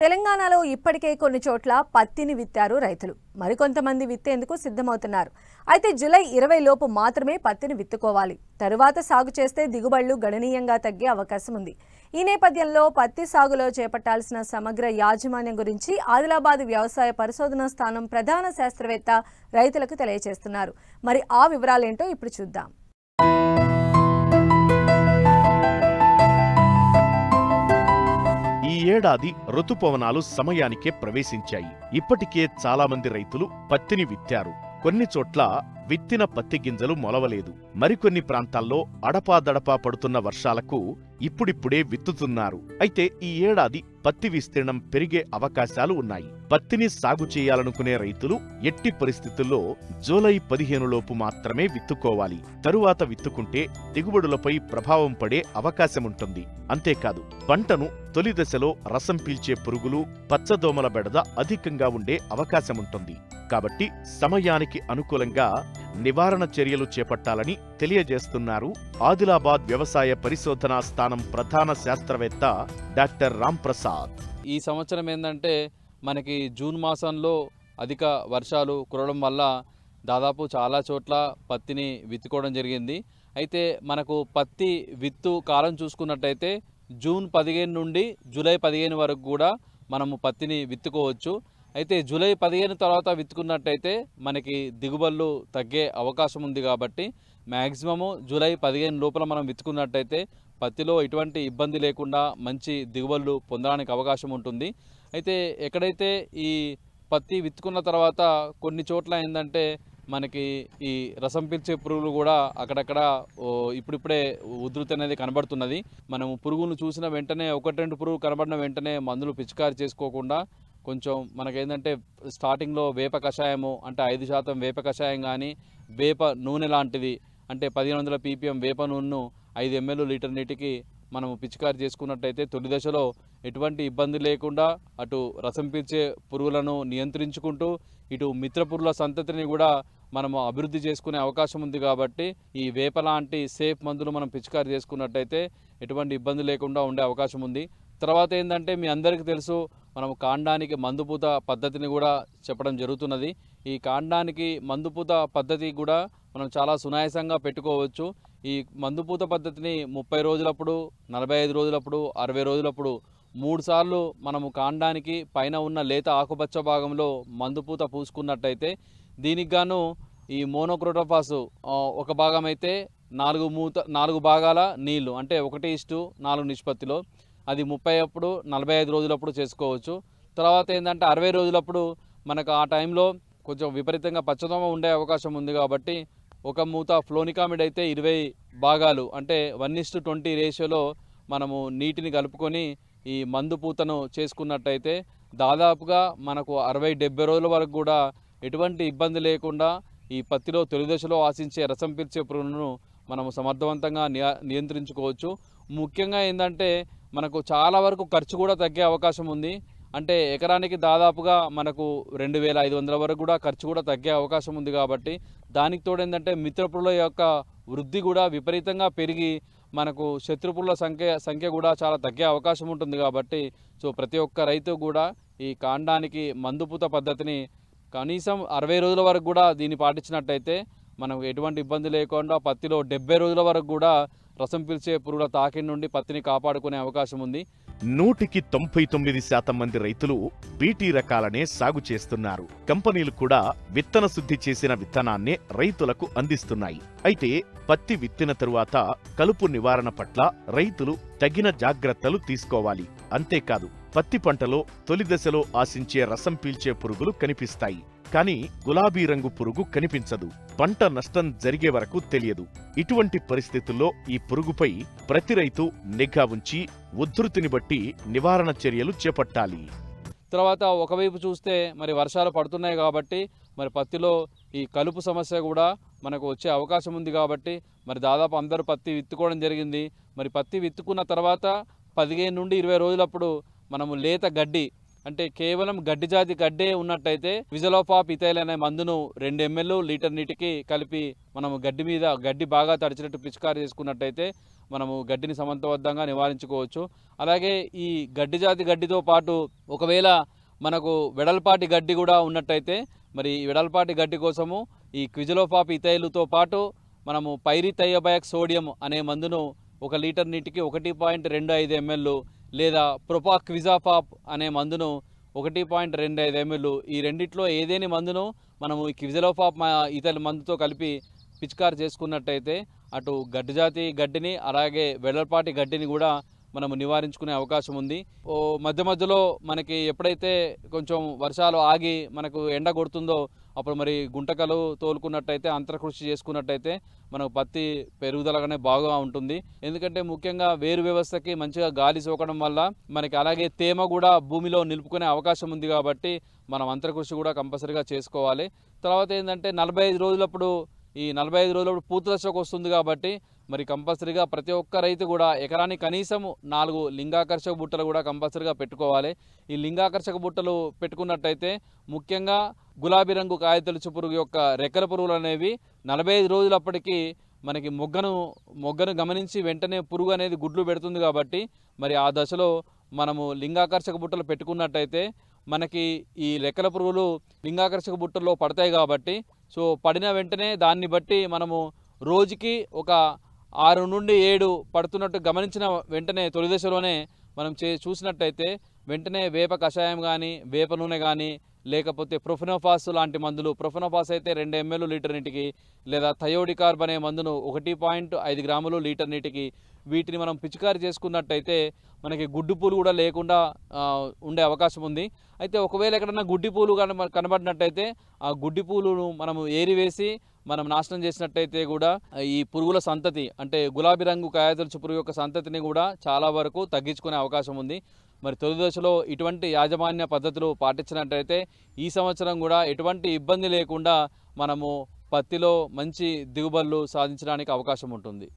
తెలంగాణలో ఇప్పటికే కొన్ని చోట్ల పత్తిని విత్తారు రైతులు. మరికొంతమంది విత్తేందుకు సిద్ధమవుతున్నారు. అయితే జూలై 20 లోపు మాత్రమే పత్తిని విత్తుకోవాలి. తరువాత సాగు చేస్తే దిగుబడులు గణనీయంగా తగ్గే అవకాశం ఉంది. ఈ నేపథ్యంలో పత్తి సాగులో చేపట్టాల్సిన సమగ్ర యాజమాన్యం గురించి ఆదిలాబాద్ వ్యవసాయ పరిశోధనా స్థానం ప్రధాన శాస్త్రవేత్త రైతులకు తెలియజేస్తున్నారు. మరి ఆ వివరాలేంటో ఇప్పుడు చూద్దాం. ఈ ఏడాది ఋతుపవనాలు సమయానికే ప్రవేశించాయి. ఇప్పటికే చాలా మంది రైతులు పత్తిని విత్తారు. కొన్ని చోట్ల విత్తిన పత్తి గింజలు మొలవలేదు. మరికొన్ని ప్రాంతాల్లో అడపాదడపా పడుతున్న వర్షాలకు ఇప్పుడిప్పుడే విత్తుతున్నారు. అయితే ఈ ఏడాది పత్తి విస్తీర్ణం పెరిగే అవకాశాలు ఉన్నాయి. పత్తిని సాగు చేయాలనుకునే రైతులు ఎట్టి పరిస్థితుల్లో జూలై 15 లోపు మాత్రమే విత్తుకోవాలి. తరువాత విత్తుకుంటే దిగుబడులపై ప్రభావం పడే అవకాశముంటుంది. అంతేకాదు, పంటను తొలి దశలో రసం పీల్చే పురుగులు, పచ్చదోమల బెడద అధికంగా ఉండే అవకాశముంటుంది. కాబట్టి సమయానికి అనుకూలంగా నివారణ చర్యలు చేపట్టాలని తెలియజేస్తున్నారు ఆదిలాబాద్ వ్యవసాయ పరిశోధనా స్థానం ప్రధాన శాస్త్రవేత్త డాక్టర్ రాంప్రసాద్. ఈ సంవత్సరం ఏంటంటే మనకి జూన్ మాసంలో అధిక వర్షాలు కురవడం వల్ల దాదాపు చాలా చోట్ల పత్తిని విత్తుకోవడం జరిగింది. అయితే మనకు పత్తి విత్తు కాలం చూసుకున్నట్టయితే జూన్ 15 నుండి జూలై 15 వరకు కూడా మనము పత్తిని విత్తుకోవచ్చు. అయితే జూలై 15 తర్వాత విత్తుకున్నట్టయితే మనకి దిగుబడులు తగ్గే అవకాశం ఉంది. కాబట్టి మ్యాక్సిమము జూలై 15 లోపల మనం విత్తుకున్నట్టయితే పత్తిలో ఎటువంటి ఇబ్బంది లేకుండా మంచి దిగుబడులు పొందడానికి అవకాశం ఉంటుంది. అయితే ఎక్కడైతే ఈ పత్తి విత్తుకున్న తర్వాత కొన్ని చోట్ల ఏంటంటే మనకి ఈ రసం పీల్చే పురుగులు కూడా అక్కడక్కడ ఇప్పుడిప్పుడే ఉధృతి అనేది కనబడుతున్నది. మనము పురుగును చూసిన వెంటనే 1-2 పురుగు కనబడిన వెంటనే మందులు పిచికారి చేసుకోకుండా కొంచెం మనకేంటంటే స్టార్టింగ్లో వేప కషాయము అంటే 5% వేప కషాయం కానీ వేప నూనె లాంటిది అంటే 1500 ppm వేప నూనెను 5 ml లీటర్ నీటికి మనము పిచికారి చేసుకున్నట్టయితే తొలి దశలో ఎటువంటి ఇబ్బంది లేకుండా అటు రసం పీల్చే పురుగులను నియంత్రించుకుంటూ ఇటు మిత్ర పురుగుల సంతతిని కూడా మనము అభివృద్ధి చేసుకునే అవకాశం ఉంది. కాబట్టి ఈ వేప లాంటి సేఫ్ మందులు మనం పిచికారి చేసుకున్నట్టయితే ఎటువంటి ఇబ్బంది లేకుండా ఉండే అవకాశం ఉంది. తర్వాత ఏంటంటే మీ అందరికీ తెలుసు, మనం కాండానికి మందుపూత పద్ధతిని కూడా చెప్పడం జరుగుతున్నది. ఈ కాండానికి మందుపూత పద్ధతి కూడా మనం చాలా సునాయాసంగా పెట్టుకోవచ్చు. ఈ మందుపూత పద్ధతిని 30 రోజులప్పుడు, 45 రోజులప్పుడు, 60 రోజులప్పుడు 3 సార్లు మనము కాండానికి పైన ఉన్న లేత ఆకుపచ్చ భాగంలో మందుపూత పూసుకున్నట్టయితే దీనికి గాను ఈ మోనోక్రోటోఫాస్ ఒక భాగం అయితే 4 భాగాల నీళ్లు అంటే 1:4 నిష్పత్తిలో అది 30 అప్పుడు 45 రోజులప్పుడు చేసుకోవచ్చు. తర్వాత ఏంటంటే 60 రోజులప్పుడు మనకు ఆ టైంలో కొంచెం విపరీతంగా పచ్చదోమ ఉండే అవకాశం ఉంది. కాబట్టి ఒక మూత ఫ్లోనికామిడ్ అయితే 20 భాగాలు అంటే 1:20 రేషియోలో మనము నీటిని కలుపుకొని ఈ మందు పూతను చేసుకున్నట్టయితే దాదాపుగా మనకు 60-70 రోజుల వరకు కూడా ఎటువంటి ఇబ్బంది లేకుండా ఈ పత్తిలో తొలి దశలో ఆశించే రసం పీల్చే పురుగులను మనము సమర్థవంతంగా నియంత్రించుకోవచ్చు. ముఖ్యంగా ఏంటంటే మనకు చాలా వరకు ఖర్చు కూడా తగ్గే అవకాశం ఉంది. అంటే ఎకరానికి దాదాపుగా మనకు 2500 వరకు కూడా ఖర్చు కూడా తగ్గే అవకాశం ఉంది. కాబట్టి దానికి తోడు ఏంటంటే మిత్రపురుల యొక్క వృద్ధి కూడా విపరీతంగా పెరిగి మనకు శత్రుపురుల సంఖ్య కూడా చాలా తగ్గే అవకాశం ఉంటుంది. కాబట్టి ప్రతి ఒక్క రైతు కూడా ఈ కాండానికి మందుపూత పద్ధతిని కనీసం 60 రోజుల వరకు కూడా దీన్ని పాటించినట్టయితే మనకు ఎటువంటి ఇబ్బంది లేకుండా పత్తిలో 70 రోజుల వరకు కూడా రసం పీల్చే పురుగుల తాకిడి నుండి పత్తిని కాపాడుకునే అవకాశం ఉంది. 99% మంది రైతులు బీటీ రకాలనే సాగు చేస్తున్నారు. కంపెనీలు కూడా విత్తన శుద్ధి చేసిన విత్తనాన్నే రైతులకు అందిస్తున్నాయి. అయితే పత్తి విత్తిన తరువాత కలుపు నివారణ పట్ల రైతులు తగిన జాగ్రత్తలు తీసుకోవాలి. అంతేకాదు, పత్తి పంటలో తొలి దశలో ఆశించే రసం పీల్చే పురుగులు కనిపిస్తాయి, కానీ గులాబీ రంగు పురుగు కనిపించదు. పంట నష్టం జరిగే వరకు తెలియదు. ఇటువంటి పరిస్థితుల్లో ఈ పురుగుపై ప్రతి రైతు నిఘా ఉంచి ఉధృతిని బట్టి నివారణ చర్యలు చేపట్టాలి. తర్వాత ఒకవైపు చూస్తే మరి వర్షాలు పడుతున్నాయి కాబట్టి మరి పత్తిలో ఈ కలుపు సమస్య కూడా మనకు వచ్చే అవకాశం ఉంది. కాబట్టి మరి దాదాపు అందరూ పత్తి విత్తుకోవడం జరిగింది. మరి పత్తి విత్తుకున్న తర్వాత 15 నుండి 20 రోజులప్పుడు మనము లేత గడ్డి అంటే కేవలం గడ్డి జాతి గడ్డే ఉన్నట్టయితే విజలోపాప్ ఇథైల్ అనే మందును 2 ml లీటర్ నీటికి కలిపి మనము గడ్డి బాగా తడిచినట్టు పిచికారి చేసుకున్నట్టయితే మనము గడ్డిని సమర్థవంతంగా నివారించుకోవచ్చు. అలాగే ఈ గడ్డి జాతి గడ్డితో పాటు ఒకవేళ మనకు వెడల్పాటి గడ్డి కూడా ఉన్నట్టయితే మరి ఈ వెడల్పాటి గడ్డి కోసము ఈ క్విజలోఫాప్ ఇథైలుతో పాటు మనము పైరిథైయబాక్ సోడియం అనే మందును 1 లీటర్ నీటికి 1.25 ml లేదా ప్రొపాక్విజాఫాప్ అనే మందును 1.25 ml ఈ రెండిట్లో ఏదేని మందును మనము ఈ క్విజలోఫాప్ ఇథైల్ మందుతో కలిపి పిచికారి చేసుకున్నట్టయితే అటు గడ్డి జాతి గడ్డిని అలాగే వెడల్పాటి గడ్డిని కూడా మనము నివారించుకునే అవకాశం ఉంది. మధ్య మధ్యలో మనకి ఎప్పుడైతే కొంచెం వర్షాలు ఆగి మనకు ఎండ కొడుతుందో అప్పుడు మరి గుంటకలు తోలుకున్నట్టయితే అంతరకృషి చేసుకున్నట్టయితే మనకు పత్తి పెరుగుదలగానే బాగా ఉంటుంది. ఎందుకంటే ముఖ్యంగా వేరు వ్యవస్థకి మంచిగా గాలి సోకడం వల్ల మనకి అలాగే తేమ కూడా భూమిలో నిలుపుకునే అవకాశం ఉంది కాబట్టి మనం అంతరకృషి కూడా కంపల్సరీగా చేసుకోవాలి. తర్వాత ఏంటంటే 45 రోజులప్పుడు ఈ 45 రోజులప్పుడు పూత దశకు వస్తుంది కాబట్టి మరి కంపల్సరీగా ప్రతి ఒక్క రైతు కూడా ఎకరానికి కనీసం 4 లింగాకర్షక బుట్టలు కూడా కంపల్సరీగా పెట్టుకోవాలి. ఈ లింగాకర్షక బుట్టలు పెట్టుకున్నట్టయితే ముఖ్యంగా గులాబీ రంగు కాయతొలుచు పురుగు యొక్క రెక్కల పురుగులు అనేవి 45 రోజులప్పటికీ మనకి మొగ్గను గమనించి వెంటనే పురుగు అనేది గుడ్లు పెడుతుంది కాబట్టి మరి ఆ దశలో మనము లింగాకర్షక బుట్టలు పెట్టుకున్నట్టయితే మనకి ఈ రెక్కల పురుగులు లింగాకర్షక బుట్టల్లో పడతాయి కాబట్టి సో పడిన వెంటనే దాన్ని బట్టి మనము రోజుకి ఒక 6 నుండి 7 పడుతున్నట్టు గమనించిన వెంటనే తొలి దశలోనే మనం చూసినట్టయితే వెంటనే వేప కషాయం కానీ వేప నూనె కానీ లేకపోతే ప్రొఫెనోఫాస్ లాంటి మందులు, ప్రొఫెనోఫాస్ అయితే 2 ml లీటర్ నీటికి లేదా థయోడికార్బ్ అనే మందును 1.5 గ్రాములు లీటర్ నీటికి వీటిని మనం పిచికారి చేసుకున్నట్టయితే మనకి గుడ్డి పూలు కూడా లేకుండా ఉండే అవకాశం ఉంది. అయితే ఒకవేళ ఎక్కడన్నా గుడ్డి పూలు కనబడినట్టయితే ఆ గుడ్డి పూలను మనము ఏరివేసి మనం నాశనం చేసినట్టయితే కూడా ఈ పురుగుల సంతతి అంటే గులాబీ రంగు కాయతొలుచు పురుగు యొక్క సంతతిని కూడా చాలా వరకు తగ్గించుకునే అవకాశం ఉంది. మరి తొలి దశలో ఇటువంటి యాజమాన్య పద్ధతులు పాటించినట్టయితే ఈ సంవత్సరం కూడా ఎటువంటి ఇబ్బంది లేకుండా మనము పత్తిలో మంచి దిగుబడులు సాధించడానికి అవకాశం ఉంటుంది.